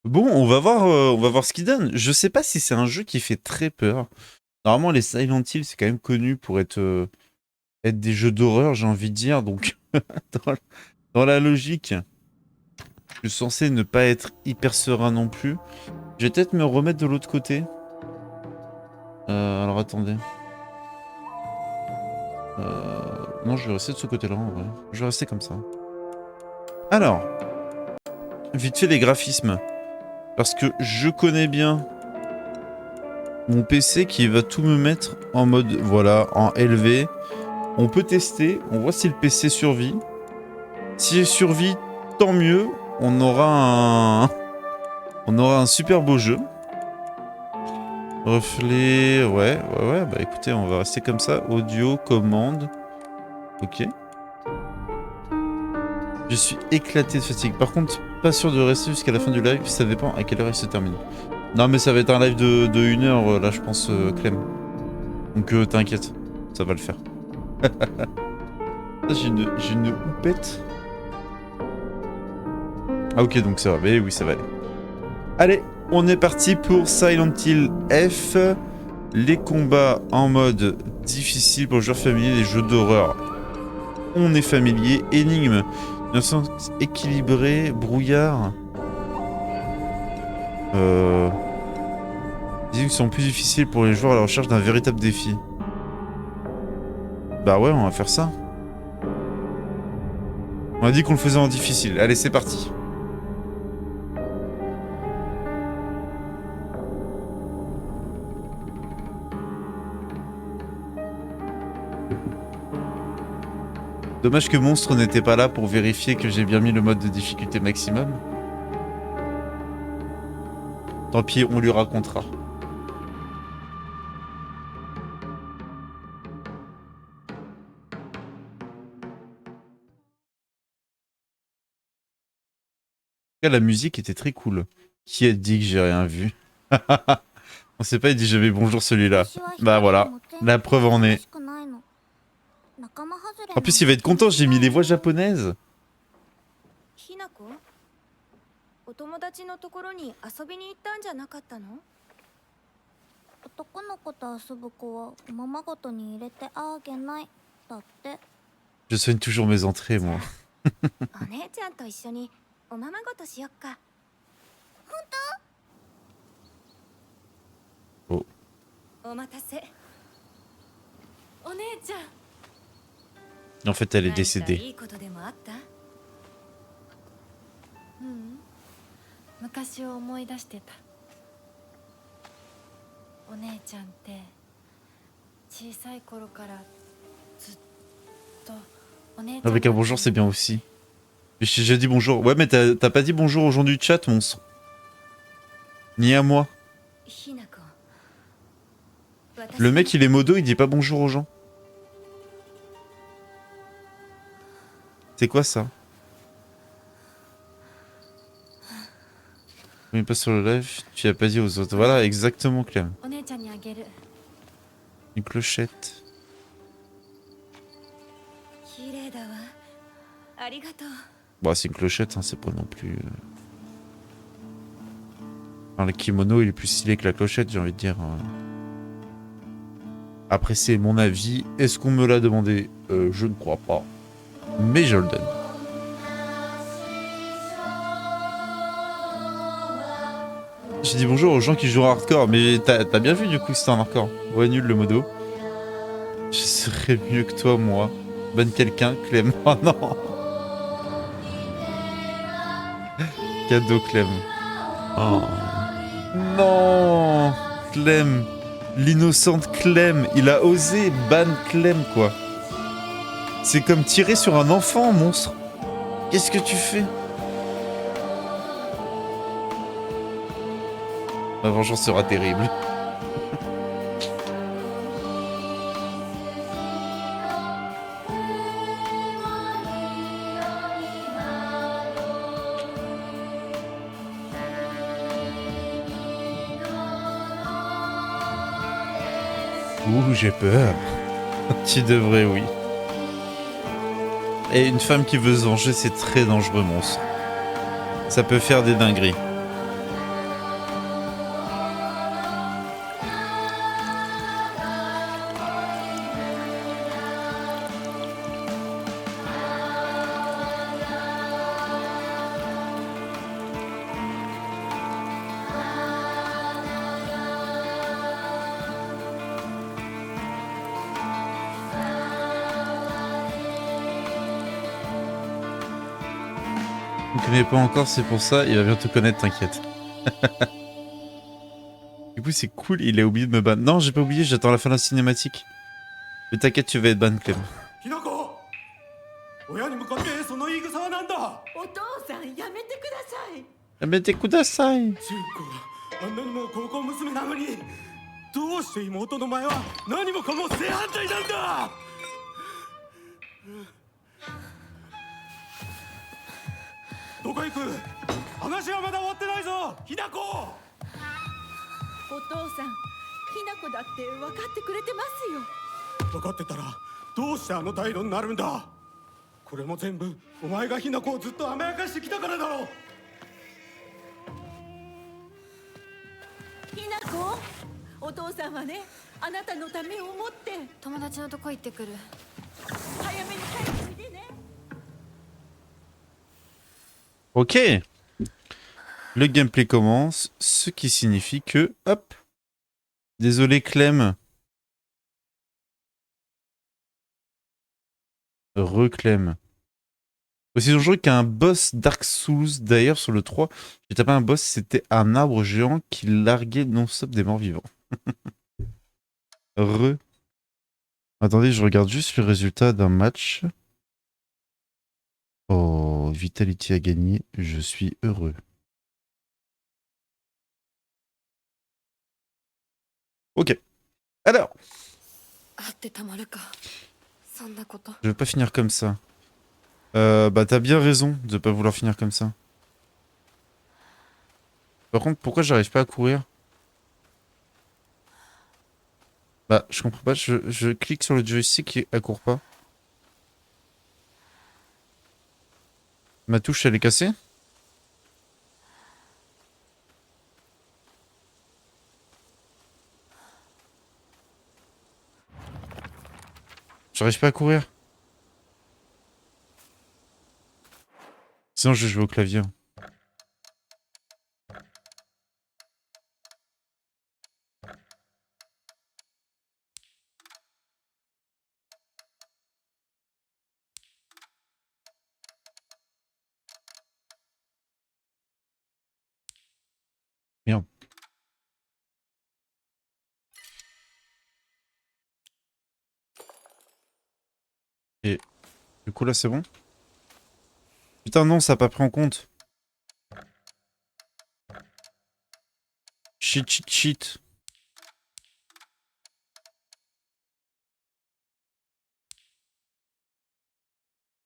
Bon, on va voir ce qu'il donne. Je sais pas si c'est un jeu qui fait très peur. Normalement, les Silent Hill, c'est quand même connu pour être des jeux d'horreur, j'ai envie de dire. Donc, dans, dans la logique, je suis censé ne pas être hyper serein non plus. Je vais peut-être me remettre de l'autre côté. Alors, attendez. Non, je vais rester de ce côté-là, en vrai. Je vais rester comme ça. Alors, vite fait les graphismes. Parce que je connais bien mon PC qui va tout me mettre en mode, voilà, en élevé. On peut tester, on voit si le PC survit. Si il survit, tant mieux. On aura un super beau jeu. Reflet, ouais. Bah écoutez, on va rester comme ça. Audio, commande. Ok. Je suis éclaté de fatigue. Par contre, pas sûr de rester jusqu'à la fin du live. Ça dépend à quelle heure il se termine. Non, mais ça va être un live de 1 heure, là, je pense, Clem. Donc t'inquiète, ça va le faire. J'ai une houppette. Ah ok, donc ça va. Mais oui, ça va aller. Allez, on est parti pour Silent Hill F. Les combats en mode difficile pour les joueurs familiers des jeux d'horreur. On est familier. Énigme. Équilibré. Brouillard. Les énigmes sont plus difficiles pour les joueurs à la recherche d'un véritable défi. Bah ouais, on va faire ça. On a dit qu'on le faisait en difficile. Allez, c'est parti. Dommage que Monstre n'était pas là pour vérifier que j'ai bien mis le mode de difficulté maximum. Tant pis, on lui racontera. La musique était très cool. Qui a dit que j'ai rien vu? On sait pas, il dit j'avais bonjour celui-là. Bah voilà, la preuve en est. En plus, il va être content, j'ai mis les voix japonaises. Je soigne toujours mes entrées, moi. Oh. En fait, elle est décédée. Avec un bonjour, c'est bien aussi. J'ai déjà dit bonjour. Ouais, mais t'as pas dit bonjour aux gens du chat, monstre. Ni à moi. Le mec, il est modo, il dit pas bonjour aux gens. C'est quoi ça? Mais pas sur le live, tu as pas dit aux autres. Voilà, exactement, Clem. Une clochette. Bon, c'est une clochette, hein, c'est pas non plus... Enfin, le kimono, il est plus stylé que la clochette, j'ai envie de dire. Après, c'est mon avis. Est-ce qu'on me l'a demandé? Je ne crois pas. Mais je le donne. J'ai dit bonjour aux gens qui jouent en hardcore, mais t'as bien vu du coup que c'était en hardcore. Ouais, nul le modo. Je serais mieux que toi, moi. Bonne quelqu'un, Clem. Oh non. Cadeau, Clem. Oh. Non, Clem. L'innocente Clem. Il a osé ban Clem, quoi. C'est comme tirer sur un enfant, monstre. Qu'est-ce que tu fais? Ma vengeance sera terrible. Ouh, j'ai peur. Tu devrais, oui. Et une femme qui veut se venger, c'est très dangereux, monstre. Ça peut faire des dingueries. Tu connais pas encore, c'est pour ça, il va bientôt connaître, t'inquiète. Du coup, c'est cool, il a oublié de me ban. Non, j'ai pas oublié, j'attends la fin de la cinématique. Mais t'inquiète, tu vas être ban, Clem. 親に向かってその言い草は何だ。お父さんやめてください。 Mais kudasai. 中高あんなにも高校娘なのにどうして妹の前は何もかも正反対なんだ。どこ行く。話はまだ終わってないぞひなこ。お父さん、ひなこだって分かってくれてますよ。分かってたらどうしてあの態度になるんだ。これも全部お前がひなこをずっと甘やかしてきたからだろう。ひなこ、お父さんはね、あなたのためを思って友達のとこ行ってくる。早めに帰っておいでね。 Ok. Le gameplay commence, ce qui signifie que... Hop. Désolé, Clem. Reclem. Aussi dangereux qu'un boss Dark Souls. D'ailleurs, sur le 3, j'ai tapé un boss, c'était un arbre géant qui larguait non-stop des morts vivants. Attendez, je regarde juste le résultat d'un match. Oh, Vitality a gagné, je suis heureux. Ok. Alors, je vais pas finir comme ça. Bah t'as bien raison de pas vouloir finir comme ça. Par contre, pourquoi j'arrive pas à courir? Bah je comprends pas, je clique sur le joystick et elle court pas. Ma touche elle est cassée? J'arrive pas à courir. Sinon je vais jouer au clavier. Merde. Et du coup là c'est bon? Putain non, ça a pas pris en compte. Shit, shit, shit.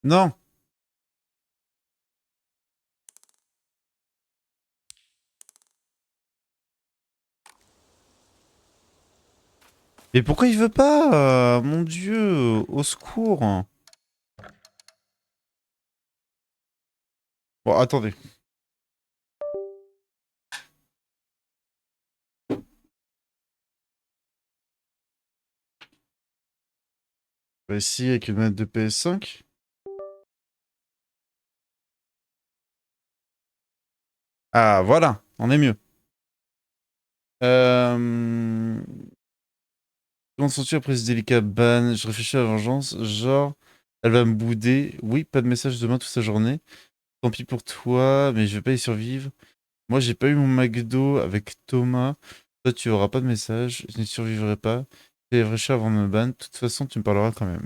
Non. Mais pourquoi il veut pas mon dieu, au secours. Bon, attendez. On va essayer avec une manette de PS5. Ah, voilà, on est mieux. Comment sens-tu après ce délicat ban? Je réfléchis à la vengeance. Genre, elle va me bouder. Oui, pas de message demain toute sa journée. Tant pis pour toi, mais je vais pas y survivre. Moi, j'ai pas eu mon McDo avec Thomas. Toi, tu auras pas de message. Je n'y survivrai pas. J'ai réfléchi avant de me ban. De toute façon, tu me parleras quand même.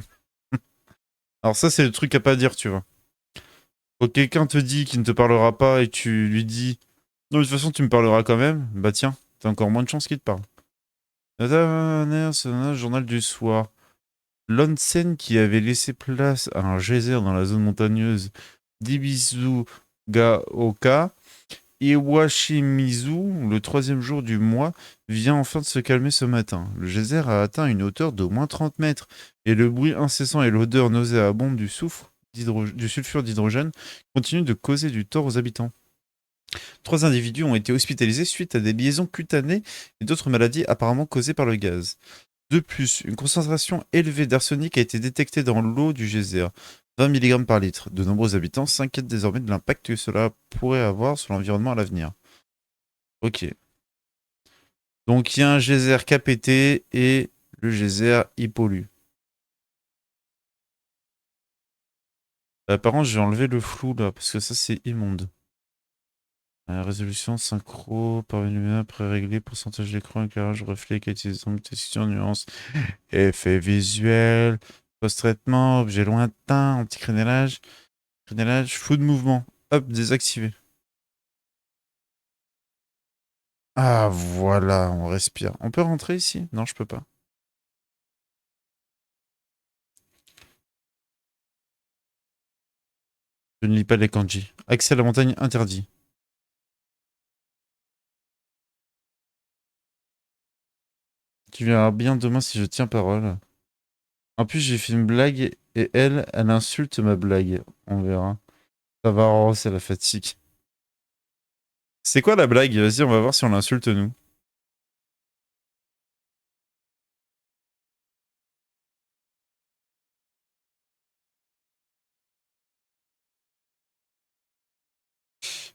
Alors ça, c'est le truc à pas dire, tu vois. Quand quelqu'un te dit qu'il ne te parlera pas et tu lui dis non, de toute façon, tu me parleras quand même, bah tiens, t'as encore moins de chances qu'il te parle. C'est un journal du soir. L'onsen qui avait laissé place à un geyser dans la zone montagneuse d'Ibizugaoka, Iwashimizu, le troisième jour du mois, vient enfin de se calmer ce matin. Le geyser a atteint une hauteur d'au moins 30 mètres et le bruit incessant et l'odeur nauséabonde du sulfure d'hydrogène continuent de causer du tort aux habitants. 3 individus ont été hospitalisés suite à des liaisons cutanées et d'autres maladies apparemment causées par le gaz. De plus, une concentration élevée d'arsenic a été détectée dans l'eau du geyser, 20 mg par litre. De nombreux habitants s'inquiètent désormais de l'impact que cela pourrait avoir sur l'environnement à l'avenir. Ok. Donc il y a un geyser qui a pété et le geyser il pollue. Par contre, je vais enlever le flou là, parce que ça c'est immonde. Résolution, synchro, par lumière, pré-réglé, pourcentage d'écran, éclairage, reflet, qualité des ombres, texture, nuance, effet visuel, post-traitement, objet lointain, anti-crénelage, crénelage, flou de mouvement. Hop, désactivé. Ah voilà, on respire. On peut rentrer ici? Non, je peux pas. Je ne lis pas les kanji. Accès à la montagne interdit. Tu verras bien demain si je tiens parole. En plus, j'ai fait une blague et elle insulte ma blague. On verra. Ça va, oh, c'est la fatigue. C'est quoi la blague? Vas-y, on va voir si on l'insulte nous.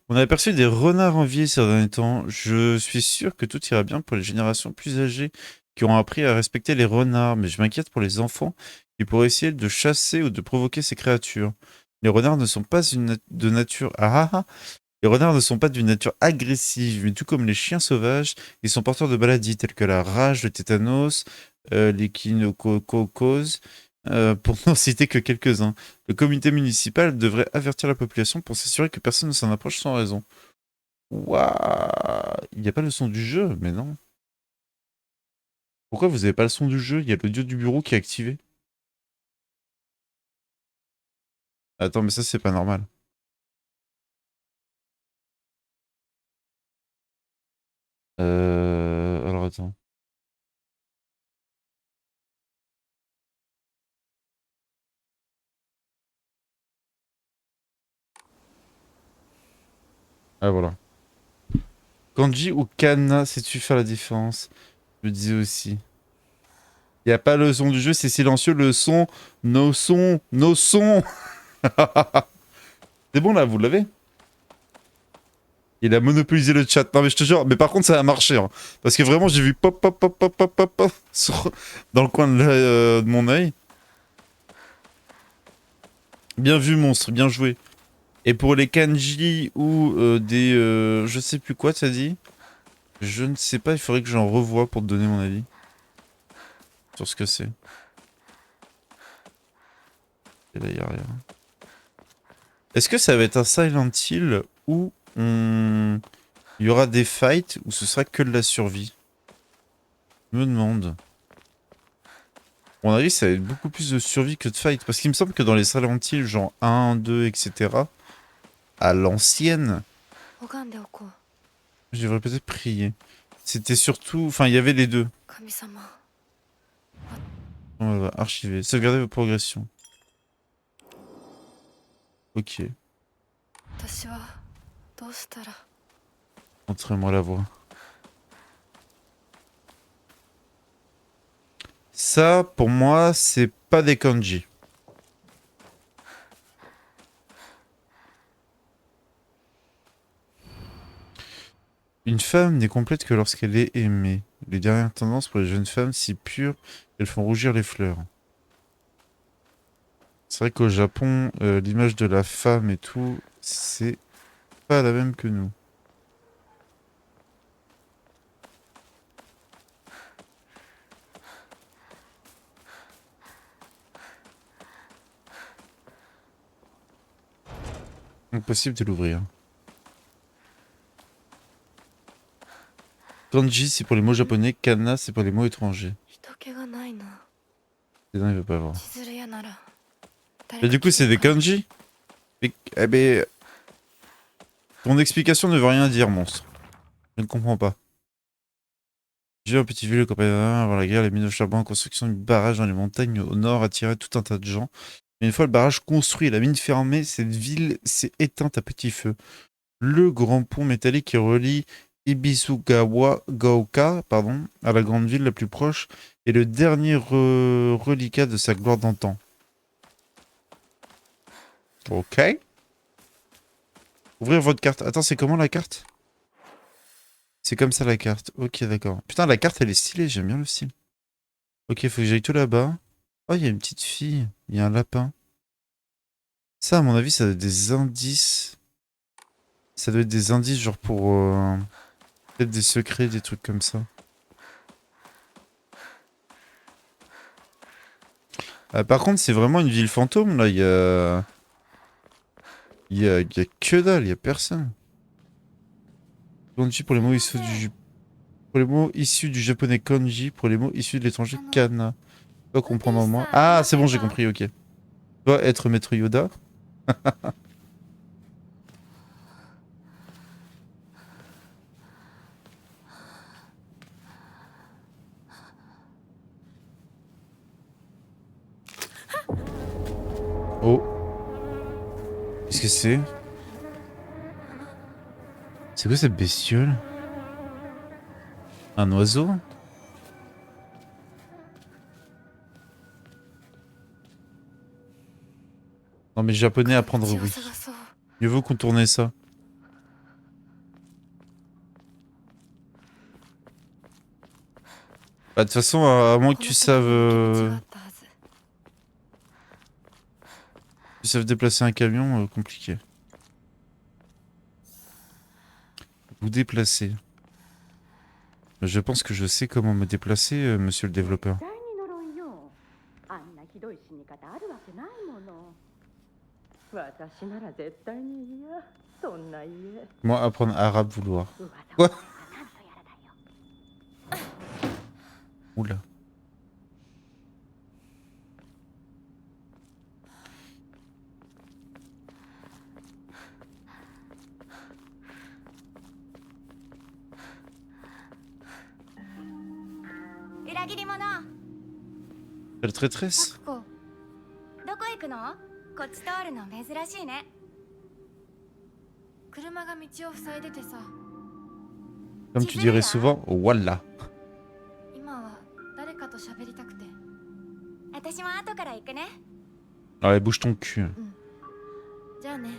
On a aperçu des renards en vie ces derniers temps. Je suis sûr que tout ira bien pour les générations plus âgées qui auront appris à respecter les renards, mais je m'inquiète pour les enfants qui pourraient essayer de chasser ou de provoquer ces créatures. Les renards ne sont pas de nature... Les renards ne sont pas d'une nature agressive, mais tout comme les chiens sauvages, ils sont porteurs de maladies telles que la rage, le tétanos, l'échinococose, pour n'en citer que quelques-uns. Le comité municipal devrait avertir la population pour s'assurer que personne ne s'en approche sans raison. Waouh! Il n'y a pas le son du jeu, mais non. Pourquoi vous n'avez pas le son du jeu? Il y a l'audio du bureau qui est activé. Attends, mais ça, c'est pas normal. Alors attends. Ah, voilà. Kanji ou kana, sais-tu faire la différence? Je me disais aussi. Il n'y a pas le son du jeu, c'est silencieux. Le son, nos sons, nos sons. C'est bon là, vous l'avez? Il a monopolisé le chat. Non mais je te jure, mais par contre ça a marché. Hein. Parce que vraiment j'ai vu pop pop pop pop pop pop pop dans le coin de mon œil. Bien vu monstre, bien joué. Et pour les kanji ou des... je sais plus quoi t'as dit? Je ne sais pas, il faudrait que j'en revoie pour te donner mon avis. Sur ce que c'est. Et là, y a rien. Est-ce que ça va être un Silent Hill où il y aura des fights ou ce sera que de la survie? Je me demande. À mon avis, ça va être beaucoup plus de survie que de fight. Parce qu'il me semble que dans les Silent Hill, genre 1, 2, etc., à l'ancienne, je devrais peut-être prier. C'était surtout... Enfin, il y avait les deux. Voilà, archiver. Sauvegardez vos progressions. Ok. Montrez-moi la voie. Ça, pour moi, c'est pas des kanji. Une femme n'est complète que lorsqu'elle est aimée. Les dernières tendances pour les jeunes femmes si pures qu'elles font rougir les fleurs. C'est vrai qu'au Japon, l'image de la femme et tout, c'est pas la même que nous. Impossible de l'ouvrir. Kanji, c'est pour les mots japonais. Kana, c'est pour les mots étrangers. Non, il veut pas voir. Et du coup, c'est des kanji? Eh ben... Ton explication ne veut rien dire, monstre. Je ne comprends pas. J'ai un petit ville campagne avant la guerre, les mines de charbon en construction du barrage dans les montagnes au nord attiraient tout un tas de gens. Mais une fois le barrage construit et la mine fermée, cette ville s'est éteinte à petit feu. Le grand pont métallique qui relie Ibisugawa-gaoka, à la grande ville la plus proche, est le dernier reliquat de sa gloire d'antan. Ok. Ouvrir votre carte. Attends, c'est comment la carte? C'est comme ça la carte. Ok, d'accord. Putain, la carte, elle est stylée. J'aime bien le style. Ok, faut que j'aille tout là-bas. Oh, il y a une petite fille. Il y a un lapin. Ça, à mon avis, ça doit être des indices. Ça doit être des indices, genre pour... peut-être des secrets, des trucs comme ça. Par contre, c'est vraiment une ville fantôme, là. Il y a... Il y a que dalle, il y a personne. Kanji pour les mots issus pour les mots issus du japonais kanji, pour les mots issus de l'étranger kana. Pas comprendre en moi. Ah, c'est bon, j'ai compris, ok. Doit être maître Yoda. Oh. Qu'est-ce que c'est? C'est quoi cette bestiole? Un oiseau? Non mais japonais à prendre oui. Mieux vaut contourner ça. Bah de toute façon, à moins que tu saves déplacer un camion, compliqué. Vous déplacer. Je pense que je sais comment me déplacer, monsieur le développeur. Moi, apprendre arabe vouloir. Quoi? Oula. Quelle traîtresse? どこ行くの？こっち通るの珍しいね。車が道を塞いでてさ。Comme tu dirais souvent, voilà. 今は誰かと喋りたくて。私も後から行くね。Allez, bouge ton cul. じゃあね。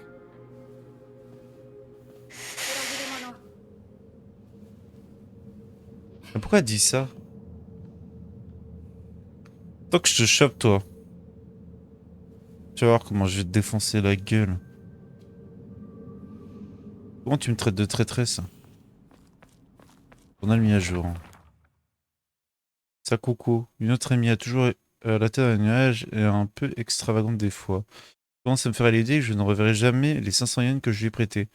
Mais pourquoi elle dit ça? Tant que je te chope, toi. Tu vas voir comment je vais te défoncer la gueule. Comment tu me traites de traîtresse? On a le mis à jour. Ça, Coco. Une autre amie a toujours la tête d'un nuage et un peu extravagante des fois. Commence à me faire l'idée que je ne reverrai jamais les 500 yens que je lui ai prêtés.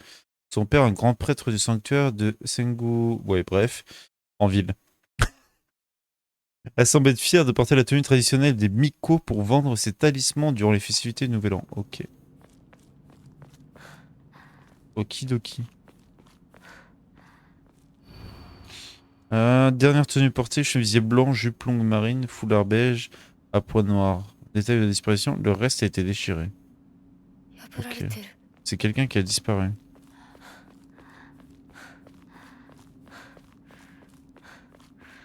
Son père, un grand prêtre du sanctuaire de Sengu... Ouais, bref. En ville. Elle semble être fière de porter la tenue traditionnelle des Miko pour vendre ses talismans durant les festivités du Nouvel An. Ok. Okidoki. Dernière tenue portée, chemisier blanc, jupe longue marine, foulard beige, à pois noir. Détail de la disparition, le reste a été déchiré. Ok. C'est quelqu'un qui a disparu.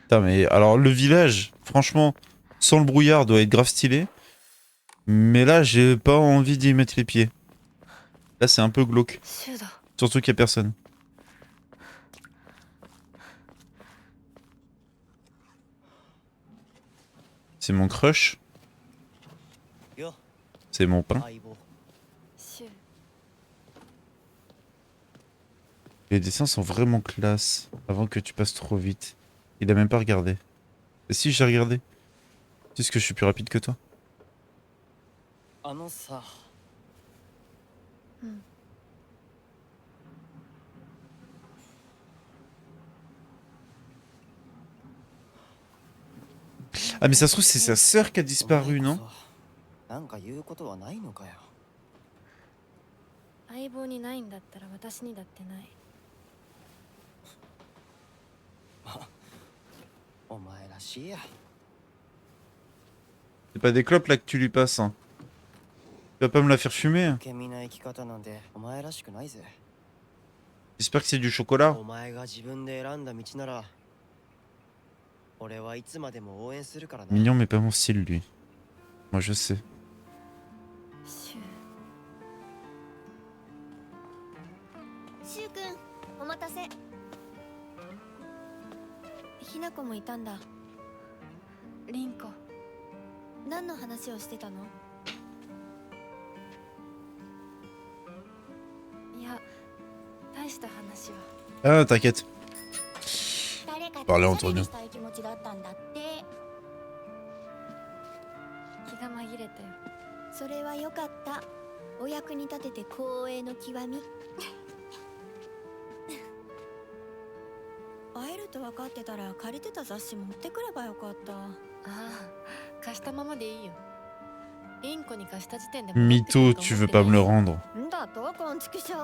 Putain, mais alors le village, franchement, sans le brouillard, doit être grave stylé. Mais là, j'ai pas envie d'y mettre les pieds. Là, c'est un peu glauque. Surtout qu'il y a personne. C'est mon crush. C'est mon pain. Les dessins sont vraiment classe. Avant que tu passes trop vite. Il a même pas regardé. Et si j'ai regardé. Tu sais que je suis plus rapide que toi. Ah mais ça se trouve c'est sa sœur qui a disparu, non? なんか言うことはないのかよ。相棒にないんだったら私にだってない。お前らしいや。C'est pas des clopes là que tu lui passes, hein. Tu vas pas me la faire fumer, hein. 受け身な生き方なんてお前らしくないぜ。 J'espère que c'est du chocolat. お前が自分で選んだ道なら、俺はいつまでも応援するからな。 Mignon mais pas mon style lui. Moi je sais. シュウ君、お待たせ。ひな子もいたんだ。凛子。何の話をしてたの？ Ah, t'inquiète. 誰かと Parlez お entre しゃべり nous. したい気持ちだったんだって。気が紛れたよ。それは良かった。お役に立てて光栄の極み。会えると分かってたら借りてた雑誌持ってくればよかった。ああ、貸したままでいいよ。インコに貸した時点で Mytho, tu veux pas me le rendre. んだとこんちくしょう。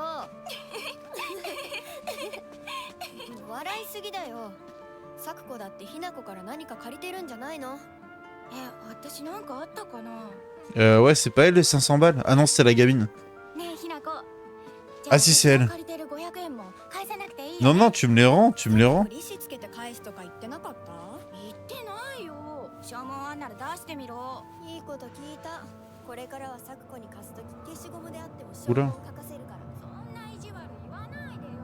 笑いすぎだよ。サクコだってひなこから何か借りてるんじゃないの？私なんかあったかな。Ouais, c'est pas elle les 500 balles. Ah non, c'est la gamine. ねえひなこ。 Ah si, c'est elle. 借りてる500円も返さなくていいよ。 Non, non, tu me les rends, tu me les rends. 利子つけて返すとか言ってなかった？言ってないよ。消耗あんなら出してみろ。いいこと聞いた。これからはサクコに貸すとき消しゴムであっても消耗を書かせるから。そんな意地悪言わないでよ。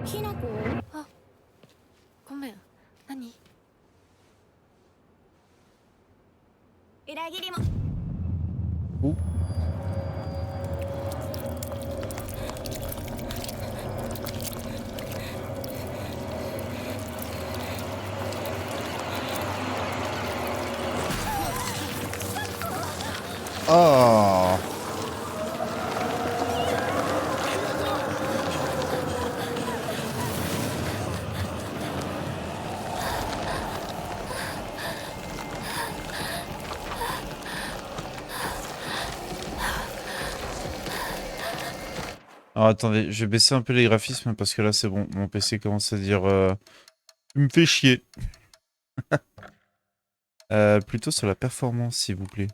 ひなこ？あ、ごめん。何？裏切りも。Oh. Oh. Alors attendez, je vais baisser un peu les graphismes parce que là c'est bon, mon PC commence à dire tu me fais chier. Plutôt sur la performance s'il vous plaît.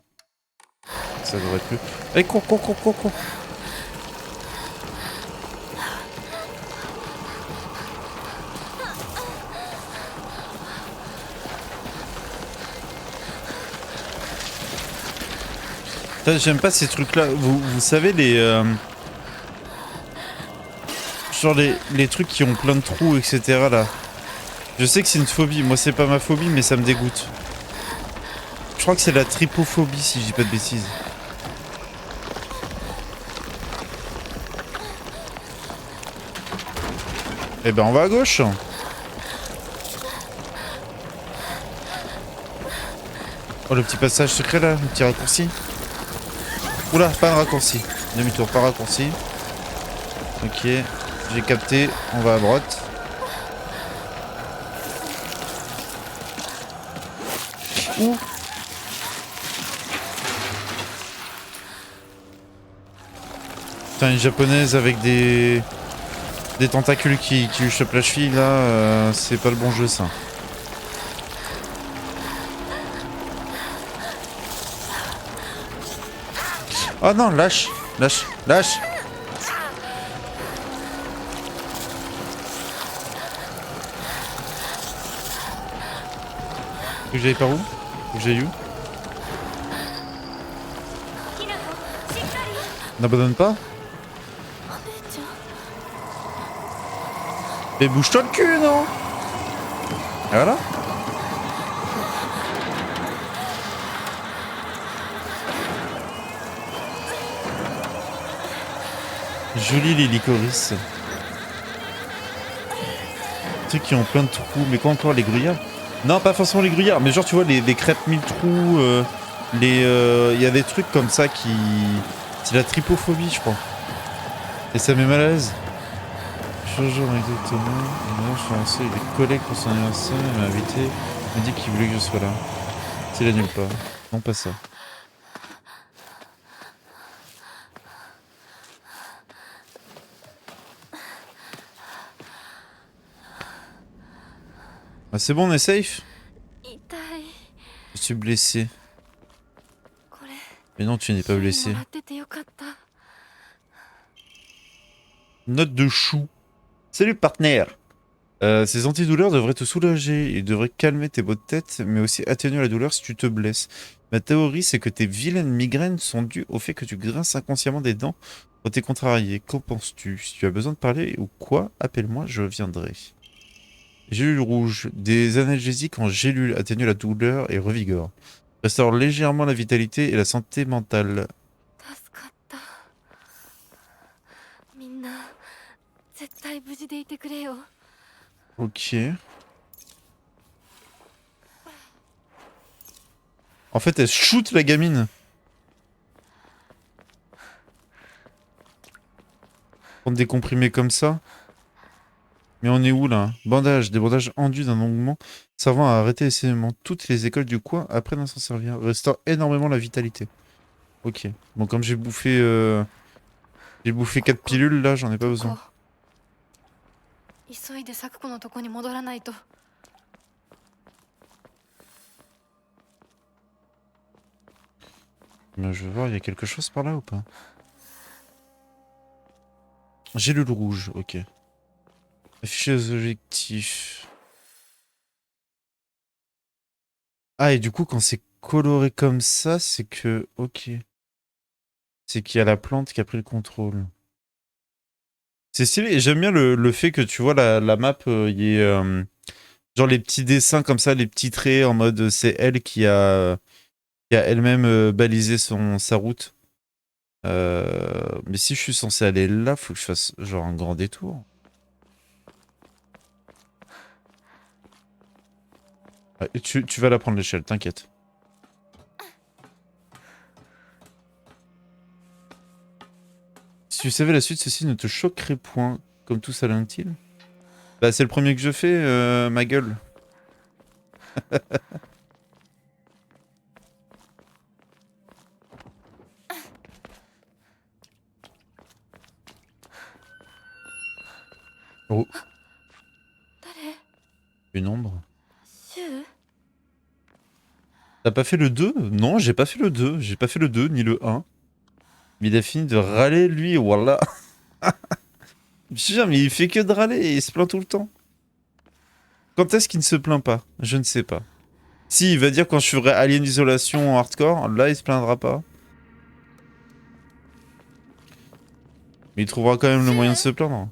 Ça devrait être plus. Allez, cours. Putain, j'aime pas ces trucs là. Vous savez les... Genre les trucs qui ont plein de trous, etc. là. Je sais que c'est une phobie. Moi, c'est pas ma phobie, mais ça me dégoûte. Je crois que c'est la trypophobie, si je dis pas de bêtises. Eh ben, on va à gauche. Oh, le petit passage secret là, le petit raccourci. Oula, pas de raccourci. Demi-tour, pas raccourci. Ok. J'ai capté, on va à droite. Ouh. Putain, une japonaise avec des tentacules qui lui chopent la cheville là, c'est pas le bon jeu ça. Oh non, lâche. Faut que j'aille par où? Faut que j'aille où? N'abandonne pas? Mais bouge-toi le cul, non? Et voilà. Joli les licorices. Trucs qui ont plein de trous. Mais quoi encore, les gruyères? Non, pas forcément les gruyères, mais genre tu vois les crêpes mille trous, y a des trucs comme ça qui... C'est la trypophobie je crois. Et ça met mal à l'aise. Jojo avec des tomates, et là je suis lancé avec des collègues pour son anniversaire, il m'a invité, il m'a dit qu'il voulait que je sois là. C'est là nulle part. Non pas ça. Ah, c'est bon, on est safe? Je suis blessé. Mais non, tu n'es pas blessé. Note de chou. Salut partenaire. Ces antidouleurs devraient te soulager. Ils devraient calmer tes maux de tête, mais aussi atténuer la douleur si tu te blesses. Ma théorie, c'est que tes vilaines migraines sont dues au fait que tu grinces inconsciemment des dents quand t'es contrarié. Qu'en penses-tu? Si tu as besoin de parler ou quoi, appelle-moi, je viendrai. Gélule rouge. Des analgésiques en gélule atténuent la douleur et revigorent. Restaure légèrement la vitalité et la santé mentale. 助かった。みんな絶対無事でいてくれよ。 Ok. En fait, elle shoot la gamine. Prendre des comprimés comme ça. Mais on est où là? Bandage, des bandages endus d'un onguement servant à arrêter les saignements. Toutes les écoles du coin apprennent à s'en servir. Restaure énormément la vitalité. Ok. Bon, comme j'ai bouffé 4 pilules là, j'en ai pas besoin. 急いで咲子のとこに戻らないと。 Mais je veux voir, il y a quelque chose par là ou pas? Gélule rouge, ok. Afficher les objectifs. Ah, et du coup, quand c'est coloré comme ça, c'est que... Ok. C'est qu'il y a la plante qui a pris le contrôle. C'est stylé. Et j'aime bien le fait que tu vois la map, il y ait genre les petits dessins comme ça, les petits traits en mode c'est elle qui a elle-même balisé sa route. Mais si je suis censé aller là, faut que je fasse genre un grand détour. Ah, tu vas la prendre l'échelle, t'inquiète. Si tu savais la suite, ceci ne te choquerait point, comme tout Silent-il. Bah c'est le premier que je fais, ma gueule. Oh. Une ombre. T'as pas fait le 2? Non, j'ai pas fait le 2. J'ai pas fait le 2, ni le 1. Mais il a fini de râler, lui, voilà. Je veux dire, mais il fait que de râler et il se plaint tout le temps. Quand est-ce qu'il ne se plaint pas? Je ne sais pas. Si, il va dire quand je ferai Alien Isolation en hardcore, là, il se plaindra pas. Mais il trouvera quand même le moyen de se plaindre.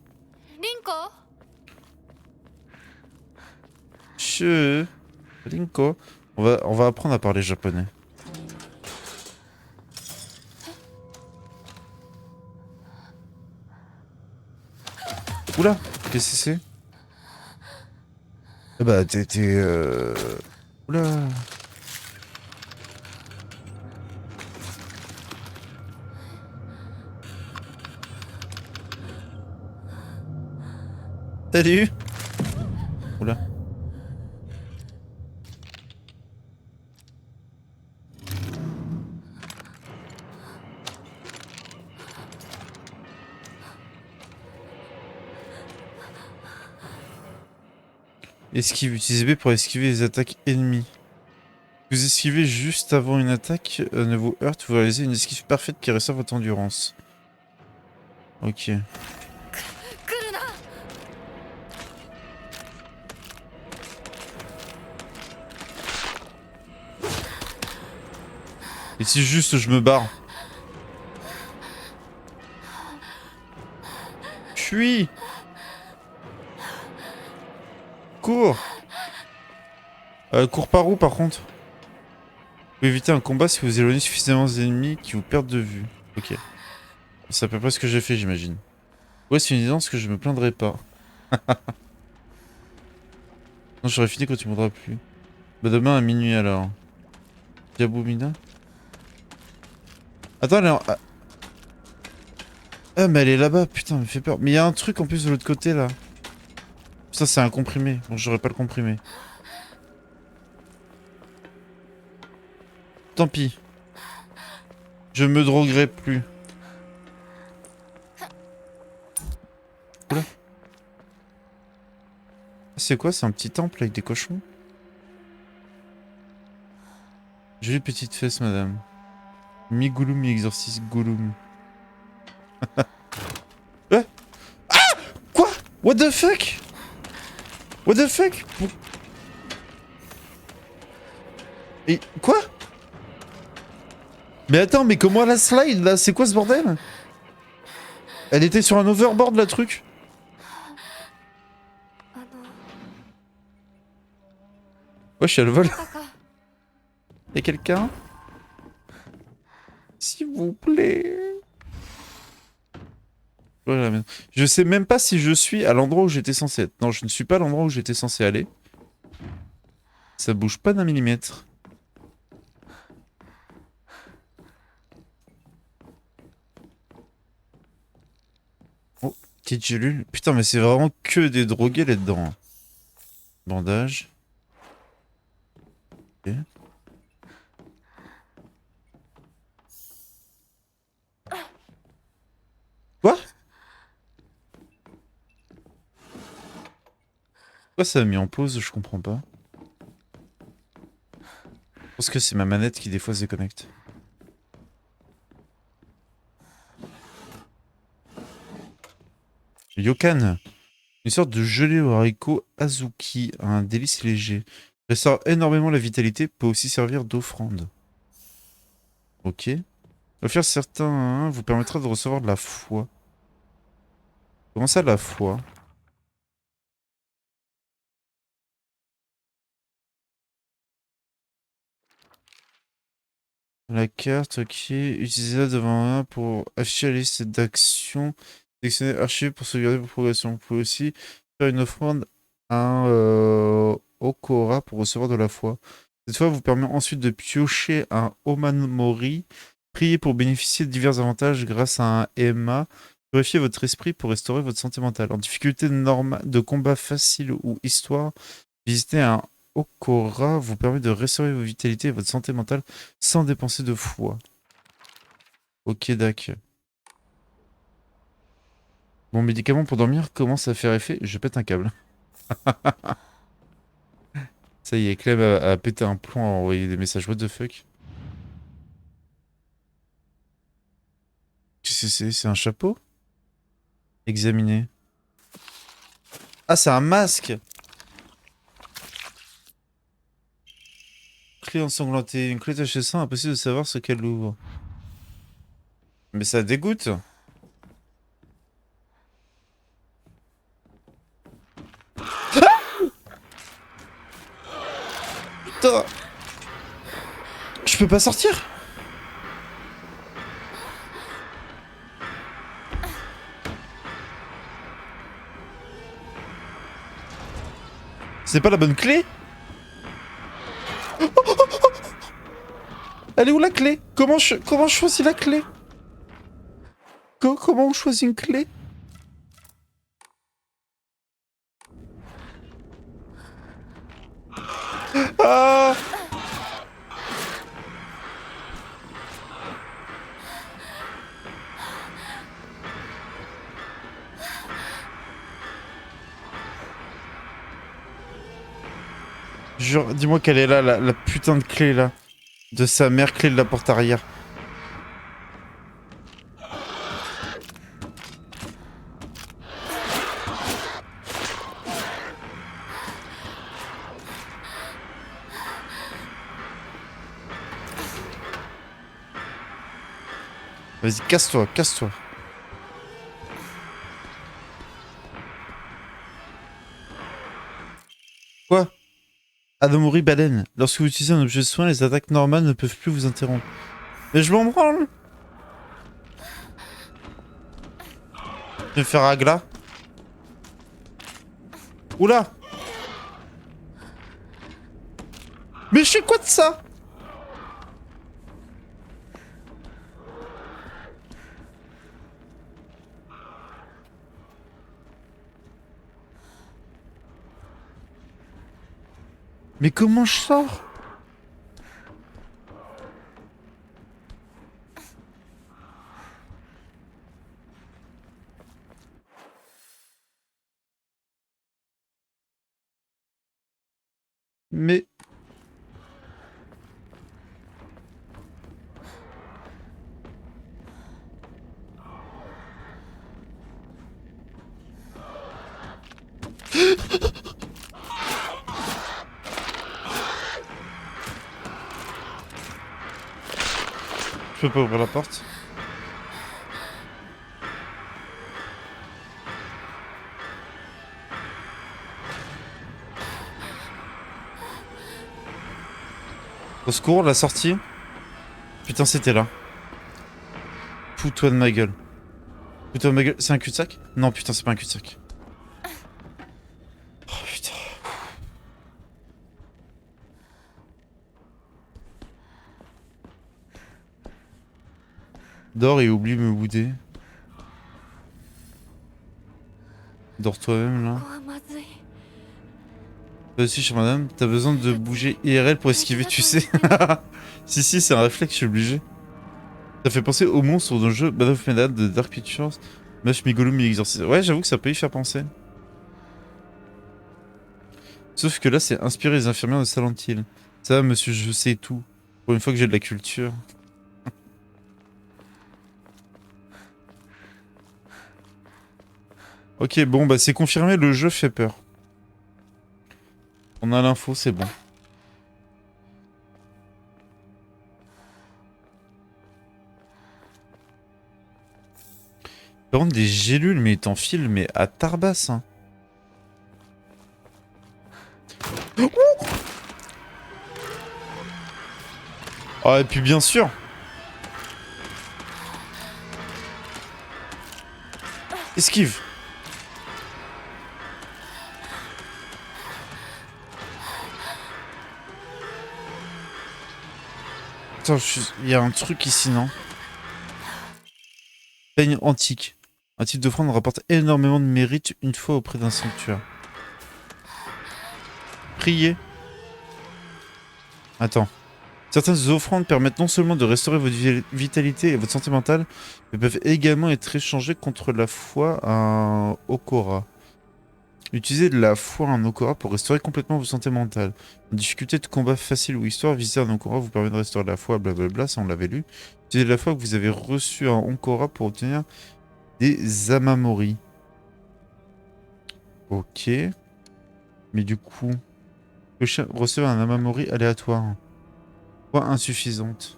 Che, Rinko. On va apprendre à parler japonais. Oula, qu'est-ce que c'est? Eh bah, t'es... Oula. Salut. Oula. Esquive, utilisez B pour esquiver les attaques ennemies. Vous esquivez juste avant une attaque, ne vous heurte, vous réalisez une esquive parfaite qui restaure votre endurance. Ok. Et si juste je me barre? Fuis! Cours! Cours par où par contre? Vous pouvez éviter un combat si vous éloignez suffisamment des ennemis qui vous perdent de vue. Ok. C'est à peu près ce que j'ai fait, j'imagine. Ouais, c'est une évidence que je me plaindrai pas. Non, j'aurais fini quand tu m'audras plus. Bah demain à minuit alors. Diabomina? Attends, elle est en... Ah mais elle est là-bas, putain, elle me fait peur. Mais il y a un truc en plus de l'autre côté là. Ça c'est un comprimé, bon j'aurais pas le comprimé. Tant pis. Je me droguerai plus. Oula. C'est quoi? C'est un petit temple avec des cochons? Jolie petite fesse, madame. Mi Gouloum, mi exorciste Gouloum. Ah! Quoi? What the fuck? What the fuck? Et quoi? Mais attends, mais comment la slide là? C'est quoi ce bordel? Elle était sur un overboard la truc? Wesh, elle vole. Y'a quelqu'un? S'il vous plaît. Voilà, mais... Je sais même pas si je suis à l'endroit où j'étais censé être. Non, je ne suis pas à l'endroit où j'étais censé aller. Ça bouge pas d'un millimètre. Oh, petite gélule. Putain, mais c'est vraiment que des drogués là-dedans. Bandage. Ok. Quoi? Pourquoi ça m'a mis en pause? Je comprends pas. Je pense que c'est ma manette qui des fois se déconnecte. Yokan. Une sorte de gelée au haricot Azuki, un délice léger. Restaure énormément la vitalité, peut aussi servir d'offrande. Ok. Offrir certains vous permettra de recevoir de la foi. Comment ça, la foi? La carte, ok. Utilisez-la devant un pour afficher la liste d'actions. Sélectionnez archive pour sauvegarder vos progressions. Vous pouvez aussi faire une offrande à un Okora pour recevoir de la foi. Cette fois vous permet ensuite de piocher un Omanmori. Priez pour bénéficier de divers avantages grâce à un Emma. Purifiez votre esprit pour restaurer votre santé mentale. En difficulté de combat facile ou histoire, visitez un Okora vous permet de restaurer vos vitalités et votre santé mentale sans dépenser de foi. Ok, d'accord. Mon médicament pour dormir commence à faire effet. Je pète un câble. Ça y est, Clem a pété un plomb, a envoyé des messages. What the fuck? Qu'est-ce que c'est? C'est un chapeau? Examiner. Ah, c'est un masque! Clé ensanglantée. Une clé tachée de sang, impossible de savoir ce qu'elle ouvre. Mais ça dégoûte! Putain! Je peux pas sortir! C'est pas la bonne clé? Elle est où la clé? Comment je choisis la clé? Comment on choisit une clé? Ah! Jure, dis-moi qu'elle est là, la putain de clé là. De sa mère, clé de la porte arrière. Vas-y, casse-toi, casse-toi. Quoi? Adamori baleine. Lorsque vous utilisez un objet de soin, les attaques normales ne peuvent plus vous interrompre. Mais je m'en branle. Je vais faire Agla. Oula. Mais je fais quoi de ça? Mais comment je sors? Mais... peux pas ouvrir la porte. Au secours, la sortie. Putain, c'était là. Fous-toi de ma gueule. Fous-toi de ma gueule. C'est un cul-de-sac? Non, putain, c'est pas un cul-de-sac. Oh putain. Dors et oublie de me bouder. Dors toi-même là. ここはまずい Toi aussi, chère madame, t'as besoin de bouger IRL pour esquiver, tu sais. Si, c'est un réflexe, je suis obligé. Ça fait penser au monstre dans le jeu Bad of Medad de Dark Pictures. Meuf Migolo mi-exorciste. Ouais, j'avoue que ça peut y faire penser. Sauf que là, c'est inspiré des infirmières de Silent Hill. Ça, monsieur, je sais tout. Pour une fois que j'ai de la culture. Ok, bon, bah c'est confirmé, le jeu fait peur. On a l'info, c'est bon. Par contre, des gélules, mais t'en files, mais à tarbasse, hein. Ah, et puis bien sûr. Esquive. Attends, il y a un truc ici, non? Peigne antique. Un type d'offrande rapporte énormément de mérite une fois auprès d'un sanctuaire. Priez. Attends. Certaines offrandes permettent non seulement de restaurer votre vitalité et votre santé mentale, mais peuvent également être échangées contre la foi à un Okora. Utilisez de la foi à un Okora pour restaurer complètement votre santé mentale. En difficulté de combat facile ou histoire, visiter un Okora vous permet de restaurer la foi, blablabla, ça on l'avait lu. Utilisez de la foi que vous avez reçu un Okora pour obtenir des Amamori. Ok. Mais du coup, recevoir un Amamori aléatoire. Foi insuffisante.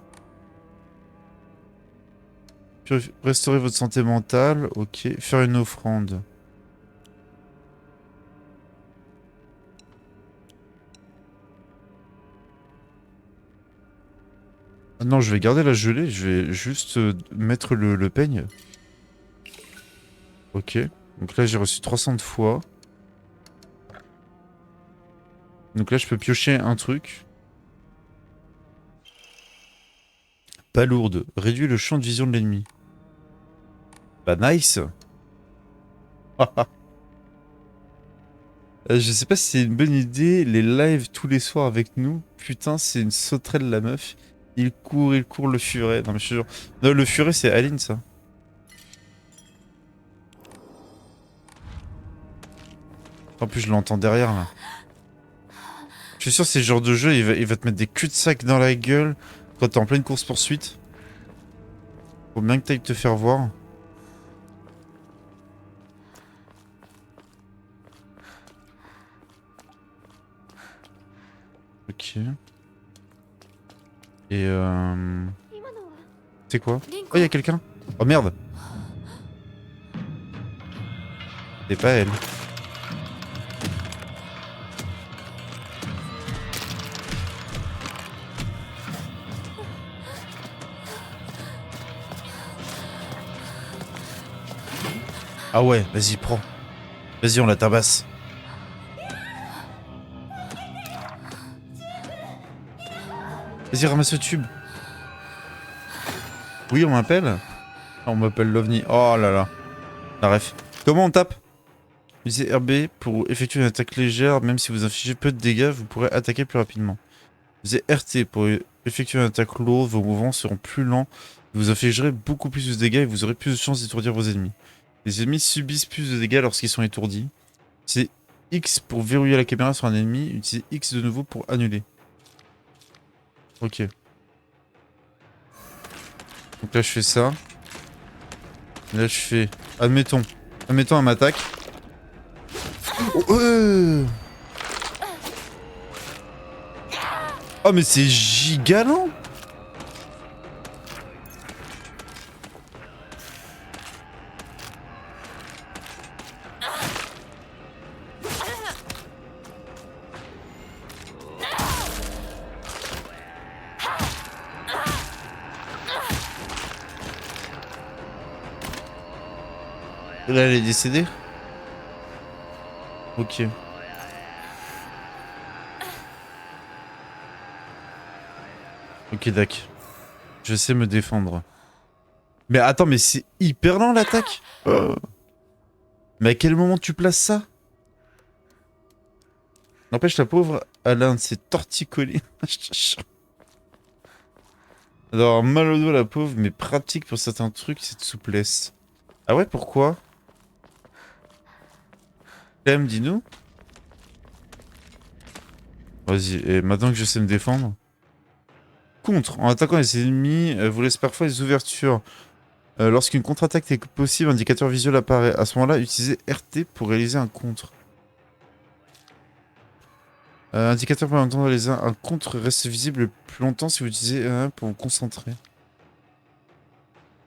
Restaurer votre santé mentale. Ok. Faire une offrande. Ah non, je vais garder la gelée. Je vais juste mettre le peigne. Ok. Donc là, j'ai reçu 300 de foi. Donc là, je peux piocher un truc. Pas lourde. Réduit le champ de vision de l'ennemi. Bah nice. Je sais pas si c'est une bonne idée, les lives tous les soirs avec nous. Putain, c'est une sauterelle la meuf. Il court, le furet. Non mais je suis sûr. Non, le furet c'est Aline ça. En plus je l'entends derrière là. Je suis sûr que c'est le genre de jeu, il va te mettre des cul-de-sac dans la gueule quand t'es en pleine course poursuite. Faut bien que t'ailles te faire voir. Ok. Et c'est quoi? Oh, y'a quelqu'un? Oh merde! C'est pas elle. Ah ouais, vas-y, prends. Vas-y, on la tabasse. Vas-y, ramasse le tube. Oui, on m'appelle? On m'appelle l'OVNI. Oh là là. La ref. Comment on tape? Utilisez RB pour effectuer une attaque légère. Même si vous infligez peu de dégâts, vous pourrez attaquer plus rapidement. Utilisez RT pour effectuer une attaque lourde. Vos mouvements seront plus lents. Vous infligerez beaucoup plus de dégâts et vous aurez plus de chances d'étourdir vos ennemis. Les ennemis subissent plus de dégâts lorsqu'ils sont étourdis. C'est X pour verrouiller la caméra sur un ennemi. Utilisez X de nouveau pour annuler. Ok. Donc là je fais ça. Là je fais... Admettons elle m'attaque. Oh mais c'est giga lent. Là, elle est décédée. Ok. Ok, d'accord. Je sais me défendre. Mais attends, mais c'est hyper lent l'attaque. Oh. Mais à quel moment tu places ça? N'empêche, la pauvre, elle a un de ses torticolis. Alors, mal au dos, la pauvre, mais pratique pour certains trucs, cette souplesse. Ah ouais, pourquoi? Clem, dis-nous. Vas-y, et maintenant que je sais me défendre. Contre, en attaquant les ennemis, vous laisse parfois des ouvertures. Lorsqu'une contre-attaque est possible, un indicateur visuel apparaît. À ce moment-là, utilisez RT pour réaliser un contre. Indicateur pour entendre réaliser un contre reste visible plus longtemps si vous utilisez R1 pour vous concentrer.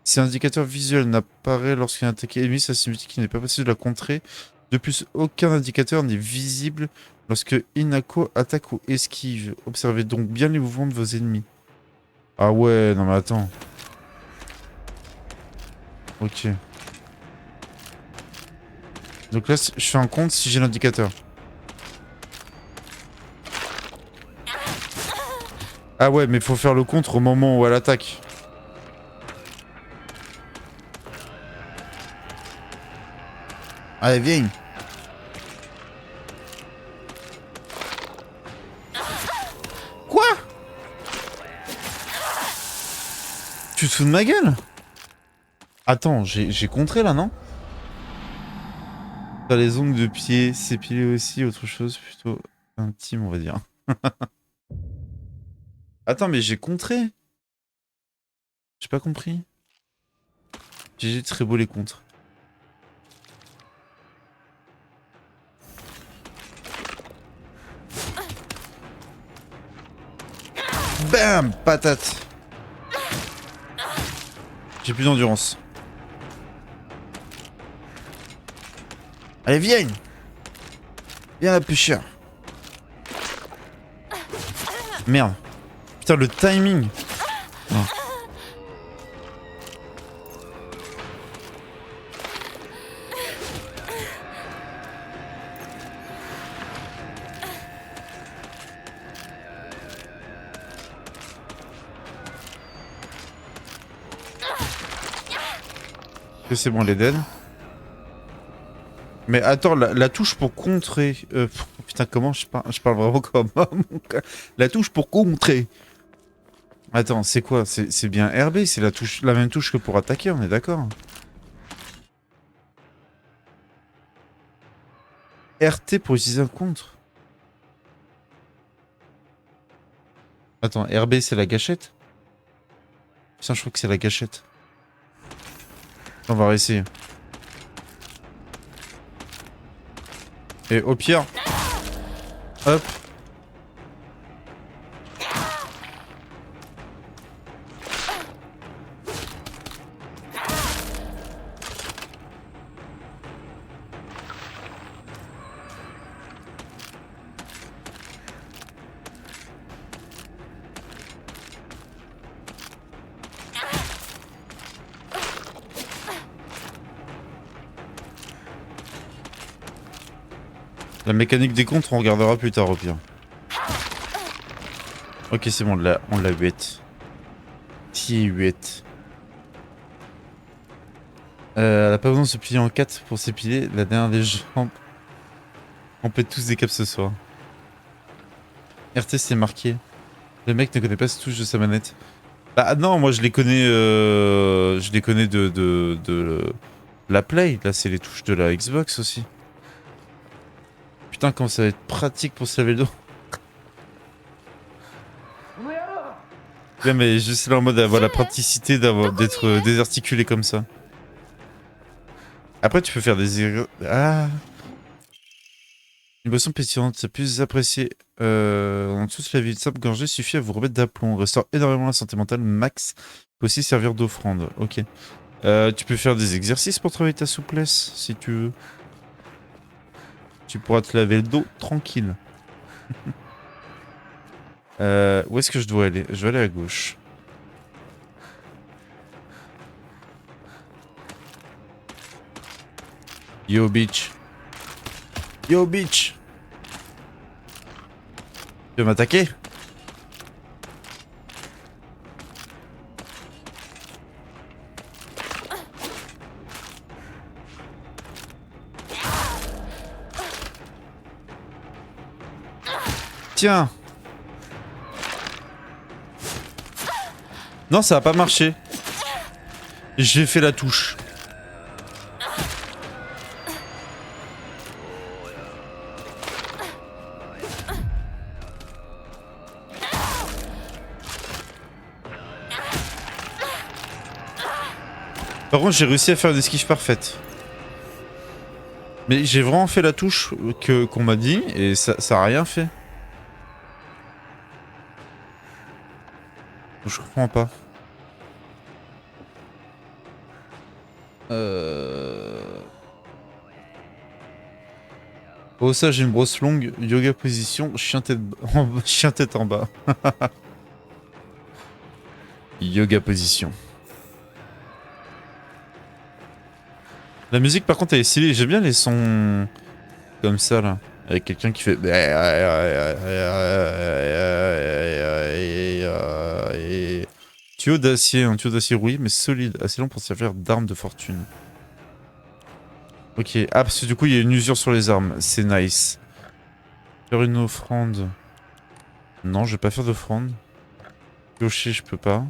Si un indicateur visuel n'apparaît lorsqu'il y a un attaque ennemi, ça signifie qu'il n'est pas possible de la contrer. De plus, aucun indicateur n'est visible lorsque Hinako attaque ou esquive. Observez donc bien les mouvements de vos ennemis. Ah ouais, non mais attends. Ok. Donc là, je fais un compte si j'ai l'indicateur. Ah ouais, mais faut faire le contre au moment où elle attaque. Allez, viens. Quoi? Tu te fous de ma gueule? Attends, j'ai contré là, non? Faire les ongles de pied, s'épiler aussi, autre chose plutôt intime, on va dire. Attends, mais j'ai contré. J'ai pas compris. GG, très beau les contres. Bam! Patate. J'ai plus d'endurance. Allez, viens! Viens la pêcheur. Merde. Putain, le timing. Non. C'est bon, elle est dead. Mais attends, la touche pour contrer... putain, comment je parle vraiment comme la touche pour contrer. Attends, c'est quoi? C'est bien RB, c'est la même touche que pour attaquer, on est d'accord? RT pour utiliser un contre? Attends, RB c'est la gâchette? Putain, je crois que c'est la gâchette. On va réessayer. Et au pire... Hop. La mécanique des contres, on regardera plus tard au pire. Ok, c'est bon, on l'a 8. Qui est 8. Elle a pas besoin de se plier en 4 pour s'épiler. La dernière des jambes. On pète tous des câbles ce soir. RT c'est marqué. Le mec ne connaît pas ces touches de sa manette. Bah non, moi je les connais. Je les connais de la Play. Là, c'est les touches de la Xbox aussi. Putain, comment ça va être pratique pour se laver le dos. Ouais, mais je suis là en mode avoir la praticité d'être désarticulé comme ça. Après, tu peux faire des... Ah. Une boisson pétillante, c'est plus apprécié. En dessous de la vie de sable gorgée suffit à vous remettre d'aplomb. Restaure énormément la santé mentale. Max peut aussi servir d'offrande. Ok. Tu peux faire des exercices pour travailler ta souplesse, si tu veux. Tu pourras te laver le dos tranquille. Où est-ce que je dois aller? Je vais aller à gauche. Yo bitch. Yo bitch. Tu veux m'attaquer? Tiens. Non, ça a pas marché. J'ai fait la touche. Par contre, j'ai réussi à faire une esquive parfaite. Mais j'ai vraiment fait la touche qu'on m'a dit et ça a rien fait. Je comprends pas. Oh ça j'ai une brosse longue, yoga position, chien tête en bas. Yoga position. La musique par contre elle est stylée, j'aime bien les sons comme ça là. Avec quelqu'un qui fait... Tuyau d'acier, un tuyau d'acier rouillé mais solide, assez long pour servir d'arme de fortune. Ok, ah parce que du coup il y a une usure sur les armes, c'est nice. Faire une offrande. Non, je vais pas faire d'offrande. Piocher, je peux pas.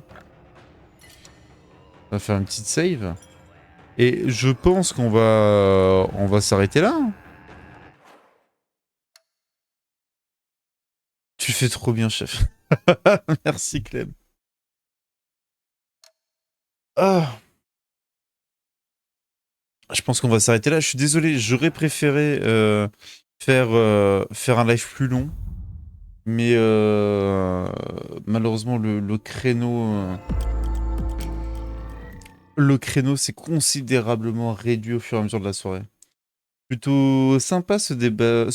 On va faire une petite save. Et je pense qu'on va... On va s'arrêter là. Tu fais trop bien, chef. Merci, Clem. Ah. Je pense qu'on va s'arrêter là. Je suis désolé, j'aurais préféré faire un live plus long. Mais malheureusement, le créneau... le créneau s'est considérablement réduit au fur et à mesure de la soirée. Plutôt sympa ce débat...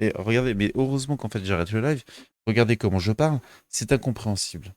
Et regardez, mais heureusement qu'en fait j'arrête le live. Regardez comment je parle, c'est incompréhensible.